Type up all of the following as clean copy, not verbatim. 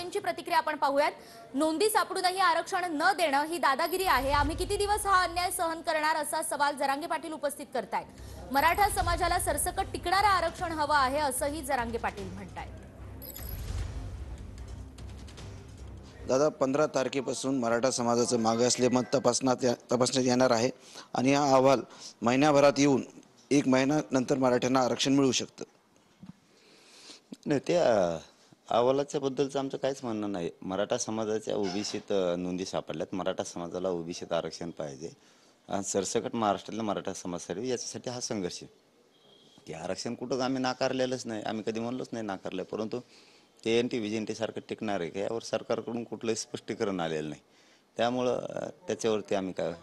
माऊलींची प्रतिक्रिया आपण पाहूयात. नोंदी सापडूनही आरक्षण न देणं ही दादागिरी आहे. आम्ही किती दिवस हा अन्याय सहन करणार, असा सवाल जरांगे पाटील उपस्थित करतायत. मराठा समाजाला सरसकट टिकणारं आरक्षण हवं आहे, असंही जरांगे पाटील म्हणतायत. दादा, 15 तारखेपासून मराठा समाजाचं मागासले मत तपासण्यात येणार आहे आणि हा अहवाल महिन्याभरात येऊन 1 महिना नंतर मराठ्यांना आरक्षण मिळू शकतं. नाही, त्या अहवालाच्या बद्दलचं आमचं काहीच म्हणणं नाही. मराठा समाजाच्या ओबीसीत नोंदी सापडल्यात. मराठा समाजाला ओबीसीत आरक्षण पाहिजे आणि सरसकट महाराष्ट्रातल्या मराठा समाजासाठी याच्यासाठी हा संघर्ष आहे. ते आरक्षण कुठं आम्ही नाकारलेलंच नाही, आम्ही कधी म्हणलोच नाही नाकारलं. परंतु ते एन टी व्ही सारखं टिकणार आहे का, यावर सरकारकडून कुठलंही स्पष्टीकरण आलेलं नाही. त्यामुळं त्याच्यावरती आम्ही काय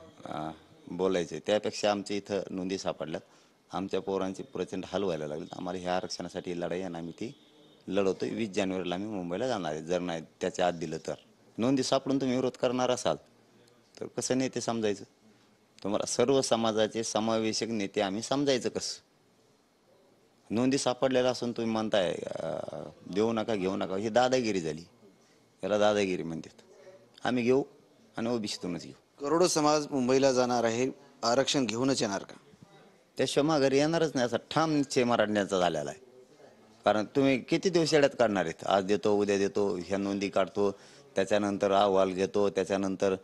बोलायचं. त्यापेक्षा आमच्या इथं नोंदी सापडल्यात. आमच्या पोरांची प्रचंड हाल व्हायला लागले. आम्हाला ह्या आरक्षणासाठी लढाई आणि आम्ही ती लढवतोय. 20 जानेवारीला आम्ही मुंबईला जाणार आहे. जर नाही त्याच्या आत दिलं तर. नोंदी सापडून तुम्ही विरोध करणार असाल तर कसं नेते समजायचं? तुम्हाला सर्व समाजाचे समावेशक नेते आम्ही समजायचं कसं? नोंदी सापडलेला असून तुम्ही म्हणताय देऊ नका, घेऊ नका, ही दादागिरी झाली. याला दादागिरी म्हणतात. आम्ही घेऊ आणि ओबीसीतूनच घेऊ. करोडो समाज मुंबईला जाणार आहे, आरक्षण घेऊनच येणार का? त्याशिवाय माघारी येणारच नाही असा ठाम निश्चय मराठ्यांचा झालेला आहे. कारण तुम्ही किती दिवस येड्यात काढणार आहेत? आज देतो, उद्या देतो, ह्या नोंदी काढतो, त्याच्यानंतर अहवाल घेतो, त्याच्यानंतर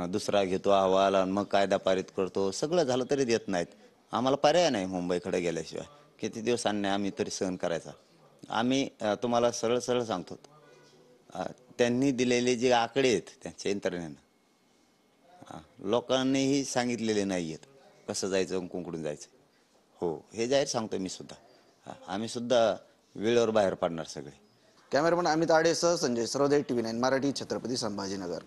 दुसरा घेतो अहवाल आणि मग कायदा पारित करतो. सगळं झालं तरी देत नाहीत. आम्हाला पर्याय नाही मुंबईकडे गेल्याशिवाय. किती दिवस अन्याय आम्ही तरी सहन करायचा? आम्ही तुम्हाला सरळ सरळ सांगतो, त्यांनी दिलेले जे आकडे आहेत त्यांच्या यंत्रणेनं लोकांनीही सांगितलेले नाही आहेत कसं जायचं, कुंकडून जायचं. हो, हे जाहीर सांगतो मी सुद्धा. आम्ही सुद्धा वेळेवर बाहेर पडणार सगळे. कॅमेरामन अमित आडेसह संजय सरोदे, TV9 मराठी, छत्रपती संभाजीनगर.